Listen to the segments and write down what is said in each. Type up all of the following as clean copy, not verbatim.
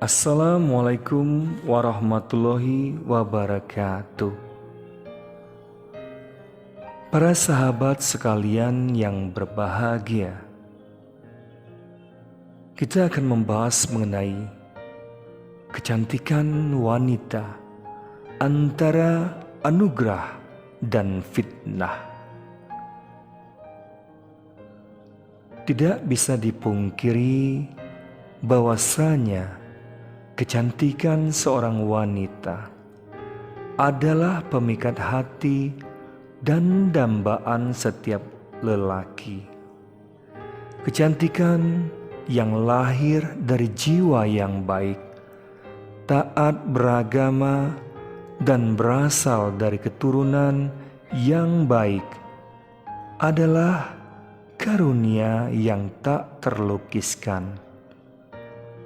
Assalamualaikum warahmatullahi wabarakatuh. Para sahabat sekalian yang berbahagia, kita akan membahas mengenai kecantikan wanita antara anugerah dan fitnah. Tidak bisa dipungkiri bahwasanya kecantikan seorang wanita adalah pemikat hati dan dambaan setiap lelaki. Kecantikan yang lahir dari jiwa yang baik, taat beragama, dan berasal dari keturunan yang baik adalah karunia yang tak terlukiskan.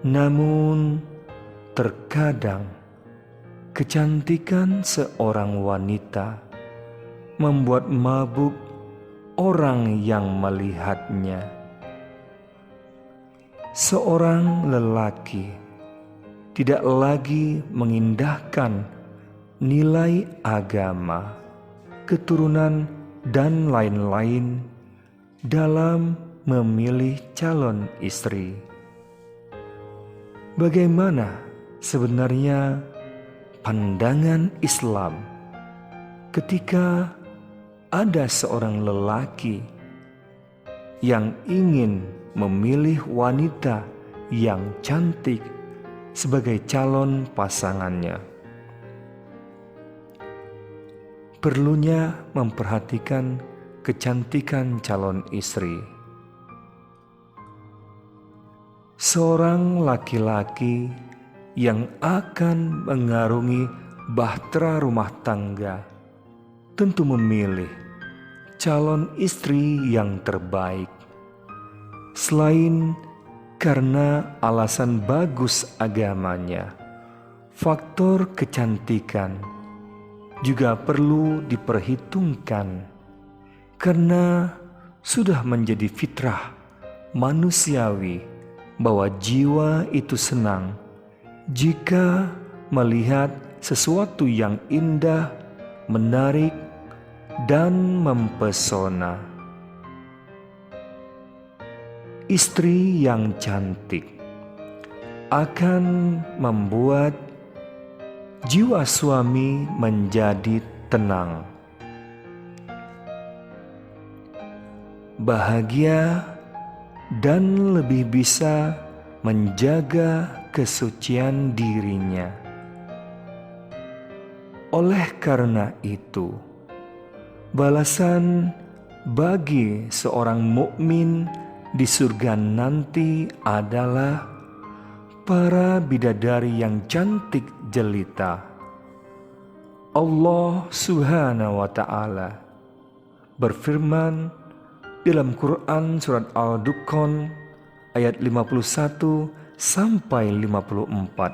Namun, terkadang kecantikan seorang wanita membuat mabuk orang yang melihatnya. Seorang lelaki tidak lagi mengindahkan nilai agama, keturunan, dan lain-lain dalam memilih calon istri. Bagaimana sebenarnya pandangan Islam ketika ada seorang lelaki yang ingin memilih wanita yang cantik sebagai calon pasangannya? Perlunya memperhatikan kecantikan calon istri. Seorang laki-laki yang akan mengarungi bahtera rumah tangga tentu memilih calon istri yang terbaik. Selain karena alasan bagus agamanya, faktor kecantikan juga perlu diperhitungkan karena sudah menjadi fitrah manusiawi bahwa jiwa itu senang jika melihat sesuatu yang indah, menarik, dan mempesona. Istri yang cantik akan membuat jiwa suami menjadi tenang, bahagia, dan lebih bisa menjaga kesucian dirinya. Oleh karena itu, balasan bagi seorang mukmin di surga nanti adalah para bidadari yang cantik jelita. Allah Subhanahu wa Ta'ala berfirman dalam Quran surat Al-Dukhan ayat 51 sampai 54.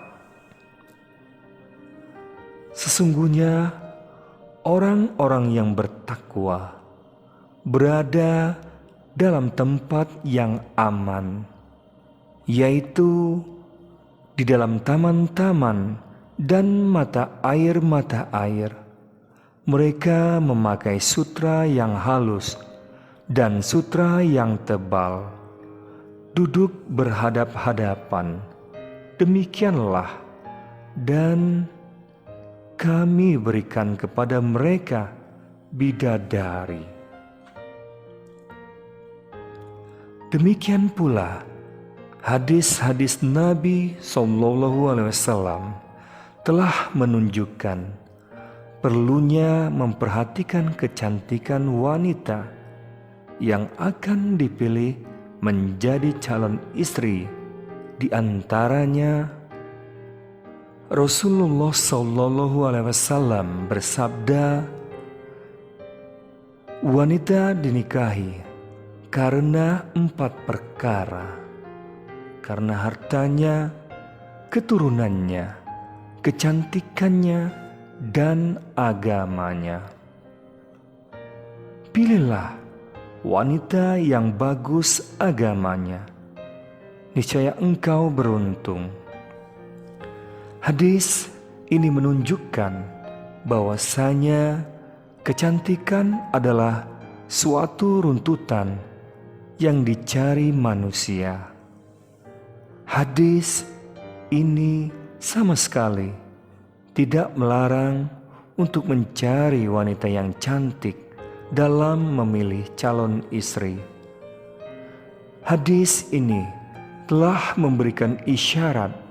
Sesungguhnya orang-orang yang bertakwa berada dalam tempat yang aman, yaitu di dalam taman-taman dan mata air. Mereka memakai sutra yang halus dan sutra yang tebal, duduk berhadap-hadapan. Demikianlah, dan kami berikan kepada mereka bidadari. Demikian pula hadis-hadis Nabi SAW telah menunjukkan perlunya memperhatikan kecantikan wanita yang akan dipilih menjadi calon istri. Di antaranya Rasulullah SAW bersabda, wanita dinikahi karena 4 perkara: karena hartanya, keturunannya, kecantikannya, dan agamanya. Pilihlah wanita yang bagus agamanya, niscaya engkau beruntung. Hadis ini menunjukkan bahwasanya kecantikan adalah suatu runtutan yang dicari manusia. Hadis ini sama sekali tidak melarang untuk mencari wanita yang cantik dalam memilih calon istri. Hadis ini telah memberikan isyarat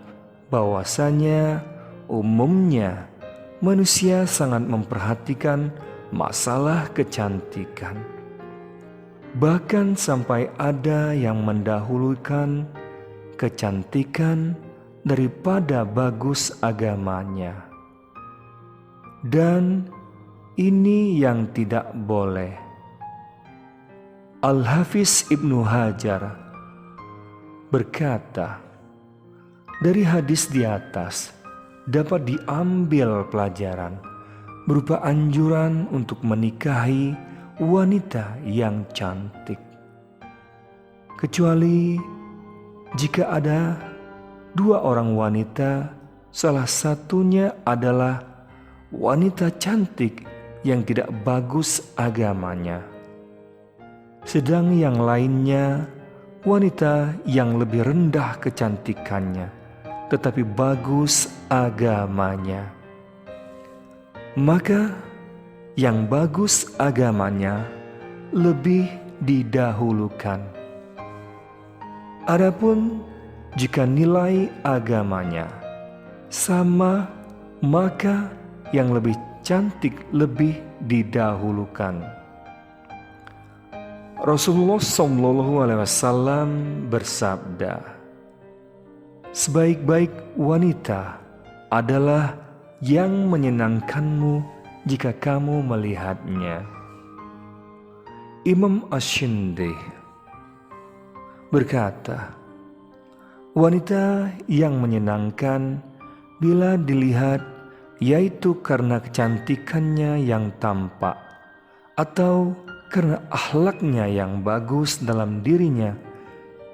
bahwasanya umumnya manusia sangat memperhatikan masalah kecantikan. Bahkan sampai ada yang mendahulukan kecantikan daripada bagus agamanya. Dan ini yang tidak boleh. Al-Hafiz Ibnu Hajar berkata, dari hadis di atas dapat diambil pelajaran berupa anjuran untuk menikahi wanita yang cantik. Kecuali jika ada dua orang wanita, salah satunya adalah wanita cantik yang tidak bagus agamanya, sedang yang lainnya wanita yang lebih rendah kecantikannya tetapi bagus agamanya. Maka yang bagus agamanya lebih didahulukan. Adapun jika nilai agamanya sama, maka yang lebih cantik lebih didahulukan. Rasulullah SAW bersabda, sebaik-baik wanita adalah yang menyenangkanmu jika kamu melihatnya. Imam Ash-Shindi berkata, wanita yang menyenangkan bila dilihat yaitu karena kecantikannya yang tampak atau karena akhlaknya yang bagus dalam dirinya,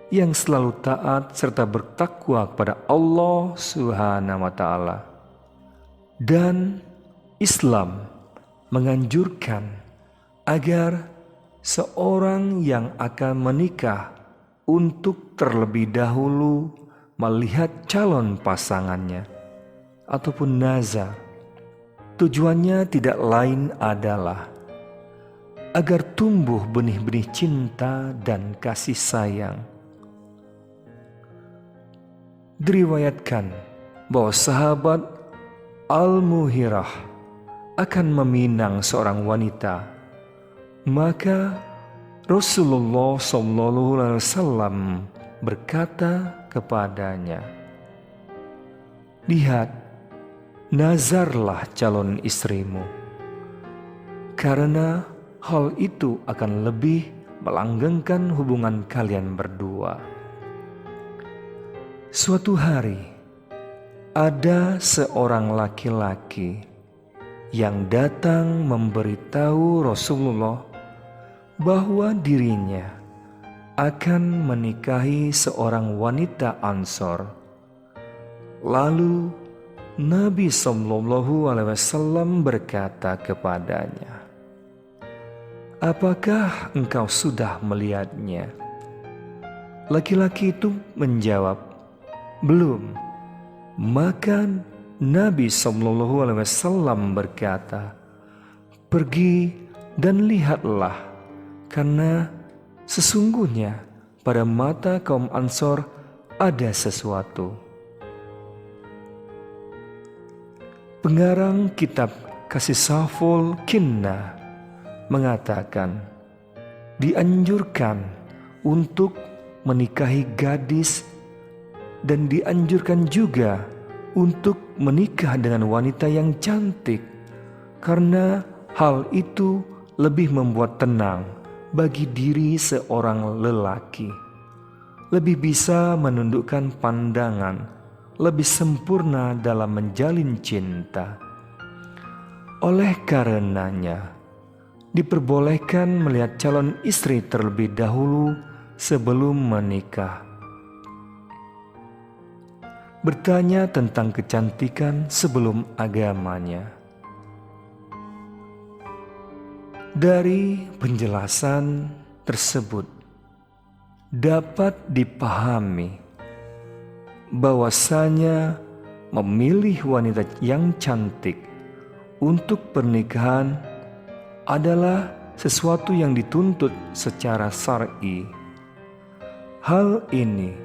yang selalu taat serta bertakwa kepada Allah Subhanahu wa Ta'ala. Dan Islam menganjurkan agar seorang yang akan menikah untuk terlebih dahulu melihat calon pasangannya ataupun nazar. Tujuannya tidak lain adalah agar tumbuh benih-benih cinta dan kasih sayang. Diriwayatkan bahwa sahabat Al-Muhirah akan meminang seorang wanita, maka Rasulullah SAW berkata kepadanya, lihat, nazarlah calon istrimu, karena hal itu akan lebih melanggengkan hubungan kalian berdua. Suatu hari, ada seorang laki-laki yang datang memberitahu Rasulullah bahwa dirinya akan menikahi seorang wanita Ansor. Lalu Nabi SAW berkata kepadanya, apakah engkau sudah melihatnya? Laki-laki itu menjawab, belum. Maka Nabi SAW berkata, pergi dan lihatlah, karena sesungguhnya pada mata kaum Ansor ada sesuatu. Pengarang kitab Kasisaful Kinnah mengatakan, dianjurkan untuk menikahi gadis dan dianjurkan juga untuk menikah dengan wanita yang cantik, karena hal itu lebih membuat tenang bagi diri seorang lelaki, lebih bisa menundukkan pandangan, lebih sempurna dalam menjalin cinta. Oleh karenanya, diperbolehkan melihat calon istri terlebih dahulu sebelum menikah. bertanya tentang kecantikan sebelum agamanya. Dari penjelasan tersebut dapat dipahami bahwasanya memilih wanita yang cantik untuk pernikahan adalah sesuatu yang dituntut secara syar'i. Hal ini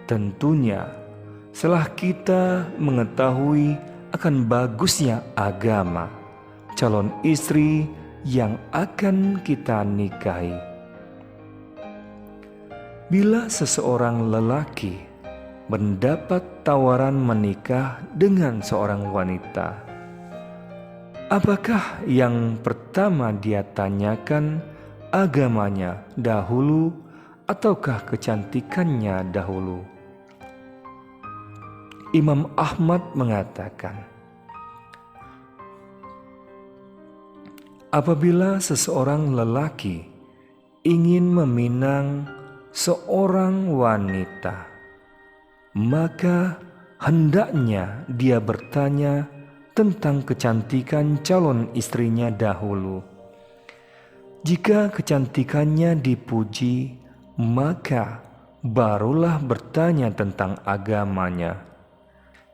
tentunya setelah kita mengetahui akan bagusnya agama calon istri yang akan kita nikahi. Bila seseorang lelaki mendapat tawaran menikah dengan seorang wanita, apakah yang pertama dia tanyakan agamanya dahulu ataukah kecantikannya dahulu? Imam Ahmad mengatakan, apabila seseorang lelaki ingin meminang seorang wanita, maka hendaknya dia bertanya tentang kecantikan calon istrinya dahulu. Jika kecantikannya dipuji, maka barulah bertanya tentang agamanya.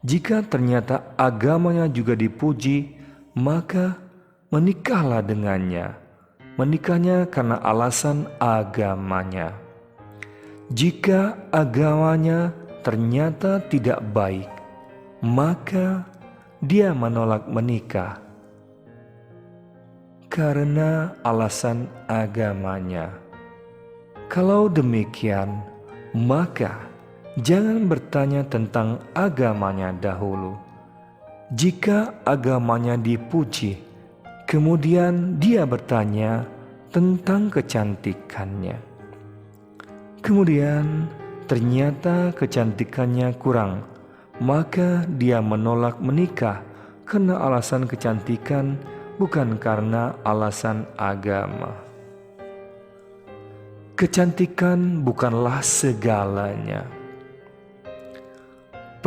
Jika ternyata agamanya juga dipuji, maka menikahlah dengannya. Menikahnya karena alasan agamanya. Jika agamanya ternyata tidak baik, maka dia menolak menikah karena alasan agamanya. Kalau demikian, maka jangan bertanya tentang agamanya dahulu. Jika agamanya dipuji, kemudian dia bertanya tentang kecantikannya. Kemudian ternyata kecantikannya kurang, maka dia menolak menikah karena alasan kecantikan, bukan karena alasan agama. Kecantikan bukanlah segalanya.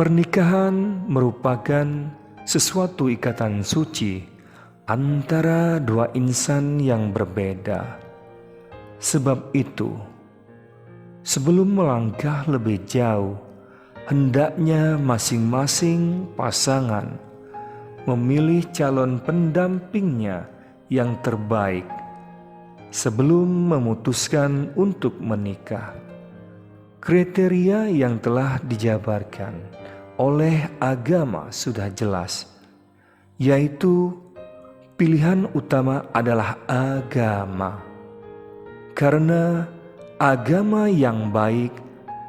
Pernikahan merupakan sesuatu ikatan suci antara dua insan yang berbeda. Sebab itu, sebelum melangkah lebih jauh, hendaknya masing-masing pasangan memilih calon pendampingnya yang terbaik sebelum memutuskan untuk menikah. Kriteria yang telah dijabarkan oleh agama sudah jelas, yaitu pilihan utama adalah agama. Karena agama yang baik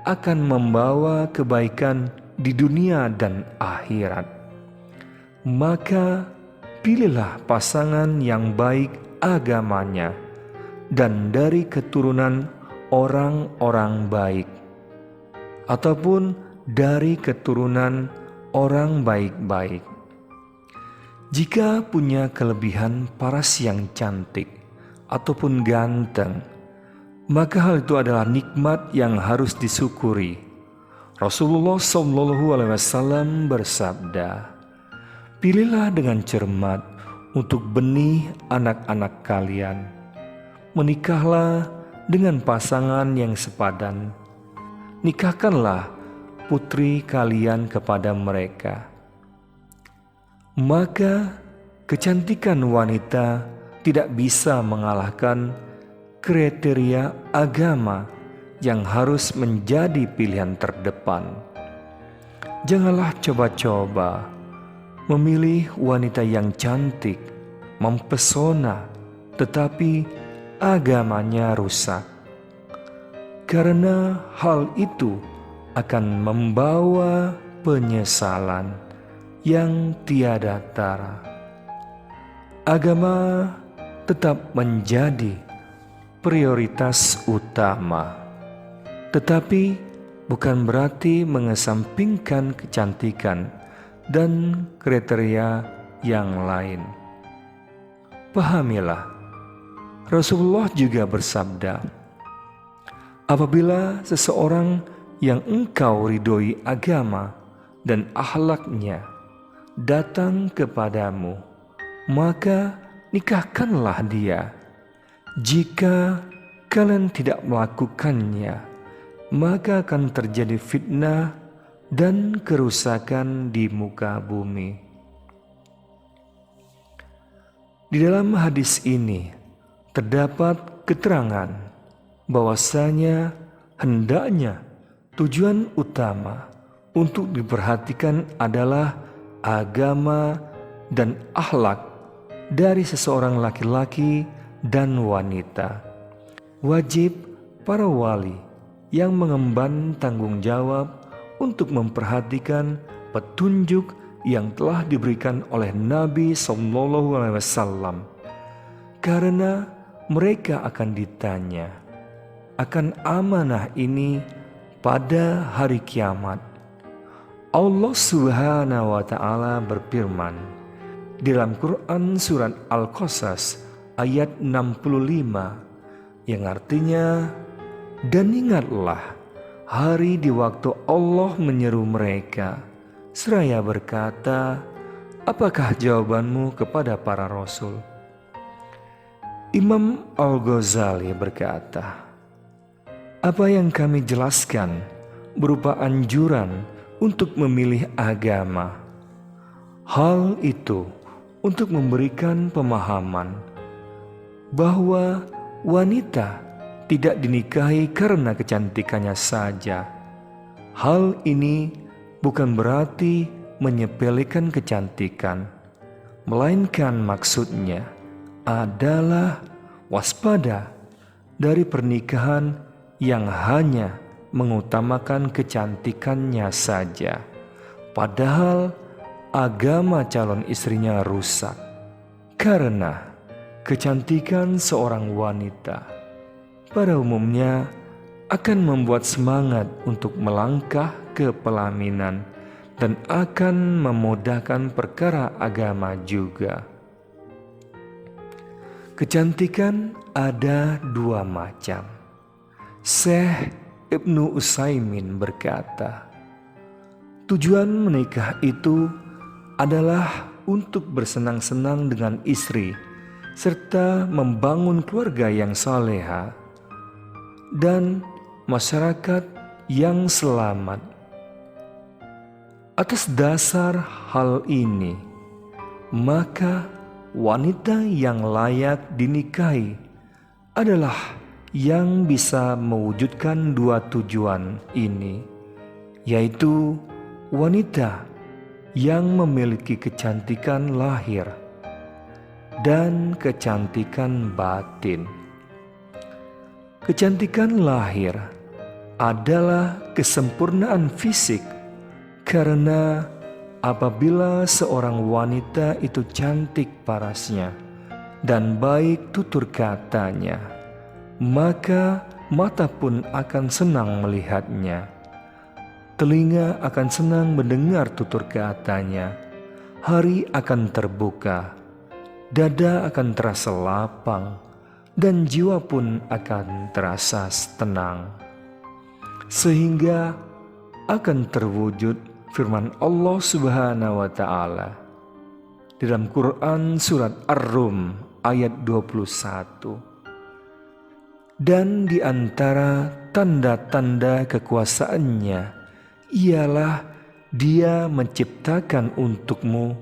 akan membawa kebaikan di dunia dan akhirat. Maka pilihlah pasangan yang baik agamanya dan dari keturunan orang-orang baik, ataupun dari keturunan orang baik-baik. Jika punya kelebihan paras yang cantik ataupun ganteng, maka hal itu adalah nikmat yang harus disyukuri. Rasulullah SAW bersabda, pilihlah dengan cermat untuk benih anak-anak kalian. Menikahlah dengan pasangan yang sepadan. Nikahkanlah putri kalian kepada mereka. Maka kecantikan wanita tidak bisa mengalahkan kriteria agama yang harus menjadi pilihan terdepan. Janganlah coba-coba memilih wanita yang cantik, mempesona, tetapi agamanya rusak. Karena hal itu akan membawa penyesalan yang tiada tara. Agama tetap menjadi prioritas utama, tetapi bukan berarti mengesampingkan kecantikan dan kriteria yang lain. Pahamilah, Rasulullah juga bersabda, apabila seseorang yang engkau ridhoi agama dan akhlaknya datang kepadamu, maka nikahkanlah dia. Jika kalian tidak melakukannya, maka akan terjadi fitnah dan kerusakan di muka bumi. Di dalam hadis ini terdapat keterangan bahwasanya hendaknya tujuan utama untuk diperhatikan adalah agama dan akhlak dari seseorang laki-laki dan wanita. Wajib para wali yang mengemban tanggung jawab untuk memperhatikan petunjuk yang telah diberikan oleh Nabi SAW, karena mereka akan ditanya akan amanah ini pada hari kiamat. Allah Subhanahu wa Ta'ala berfirman di dalam Quran surat Al-Qasas ayat 65 yang artinya, dan ingatlah hari di waktu Allah menyeru mereka seraya berkata, apakah jawabanmu kepada para rasul? Imam Al-Ghazali berkata, apa yang kami jelaskan berupa anjuran untuk memilih agama. Hal itu untuk memberikan pemahaman bahwa wanita tidak dinikahi karena kecantikannya saja. Hal ini bukan berarti menyepelekan kecantikan, melainkan maksudnya adalah waspada dari pernikahan yang hanya mengutamakan kecantikannya saja, padahal agama calon istrinya rusak. Karena kecantikan seorang wanita pada umumnya akan membuat semangat untuk melangkah ke pelaminan dan akan memudahkan perkara agama juga. Kecantikan ada dua macam. Syekh Ibnu Utsaimin berkata, tujuan menikah itu adalah untuk bersenang-senang dengan istri serta membangun keluarga yang saleha dan masyarakat yang selamat. Atas dasar hal ini, maka wanita yang layak dinikahi adalah yang bisa mewujudkan dua tujuan ini, yaitu wanita yang memiliki kecantikan lahir dan kecantikan batin. Kecantikan lahir adalah kesempurnaan fisik, karena apabila seorang wanita itu cantik parasnya dan baik tutur katanya, maka mata pun akan senang melihatnya, telinga akan senang mendengar tutur katanya, hari akan terbuka, dada akan terasa lapang, dan jiwa pun akan terasa tenang, sehingga akan terwujud firman Allah Subhanahu wa Ta'ala di dalam Quran surat Ar-Rum ayat 21. Dan di antara tanda-tanda kekuasaannya ialah Dia menciptakan untukmu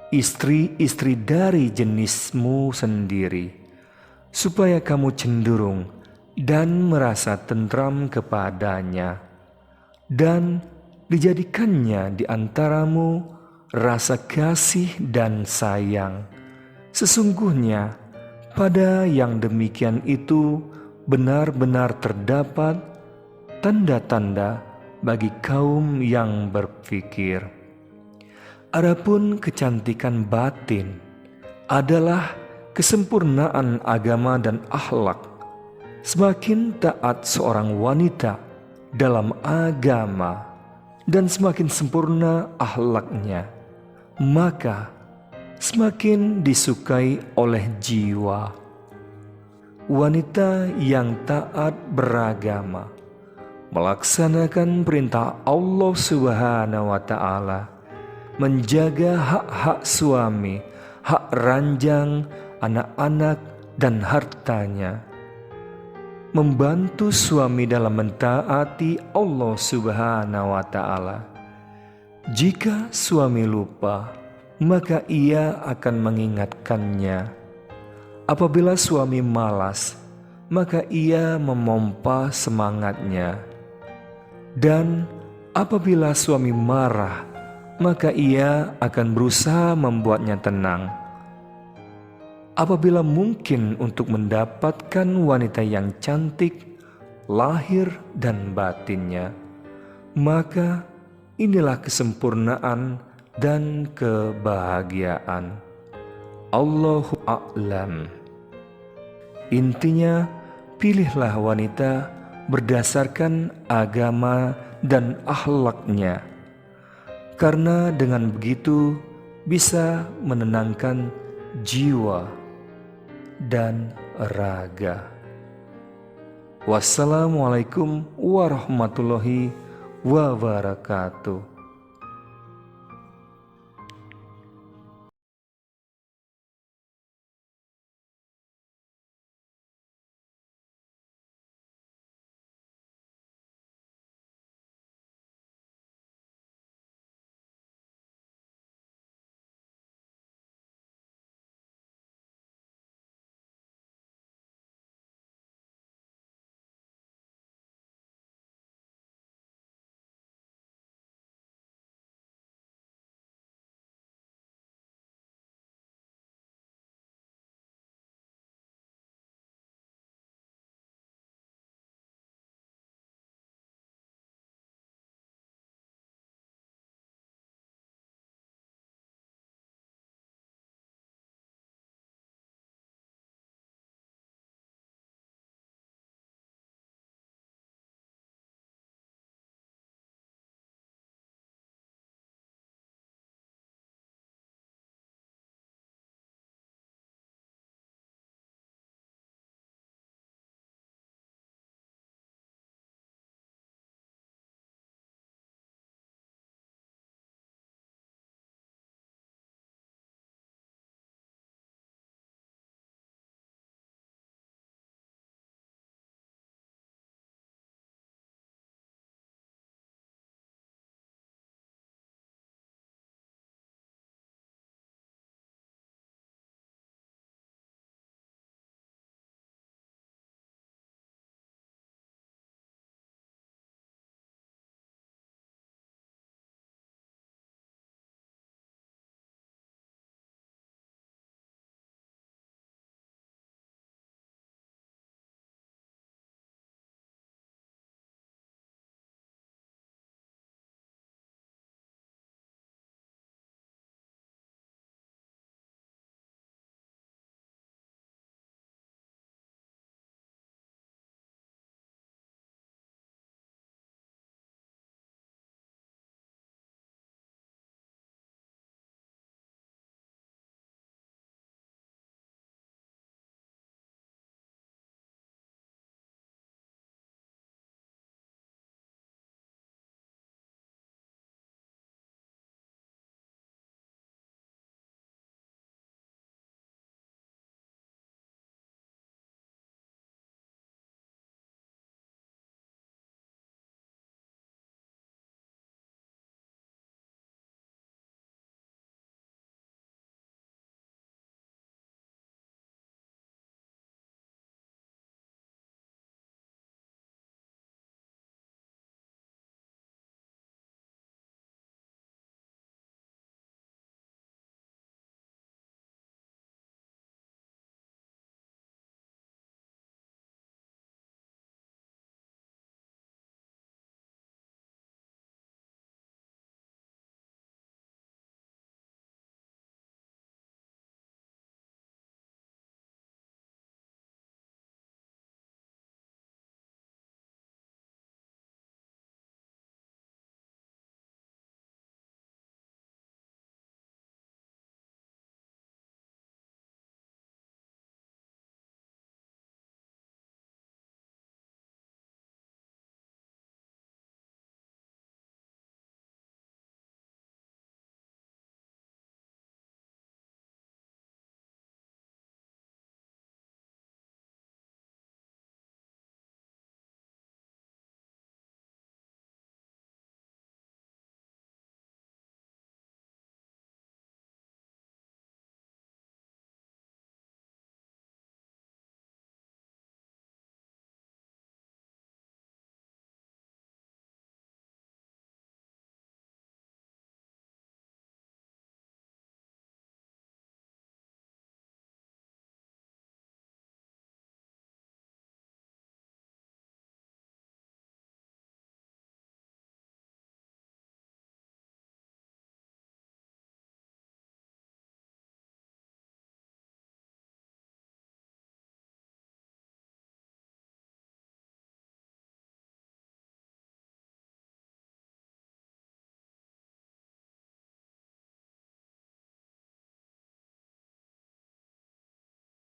istri-istri dari jenismu sendiri, supaya kamu cenderung dan merasa tentram kepadanya, dan dijadikannya di antaramu rasa kasih dan sayang. Sesungguhnya pada yang demikian itu benar-benar terdapat tanda-tanda bagi kaum yang berpikir. Adapun kecantikan batin adalah kesempurnaan agama dan akhlak. Semakin taat seorang wanita dalam agama dan semakin sempurna akhlaknya, maka semakin disukai oleh jiwa. Wanita yang taat beragama melaksanakan perintah Allah Subhanahu wa Ta'ala, menjaga hak-hak suami, hak ranjang, anak-anak, dan hartanya, membantu suami dalam mentaati Allah Subhanahu wa Ta'ala. Jika suami lupa, maka ia akan mengingatkannya. Apabila suami malas, maka ia memompa semangatnya. Dan apabila suami marah, maka ia akan berusaha membuatnya tenang. Apabila mungkin untuk mendapatkan wanita yang cantik, lahir dan batinnya, maka inilah kesempurnaan dan kebahagiaan. Allahu a'lam. Intinya, pilihlah wanita berdasarkan agama dan akhlaknya, karena dengan begitu bisa menenangkan jiwa dan raga. Wassalamualaikum warahmatullahi wabarakatuh.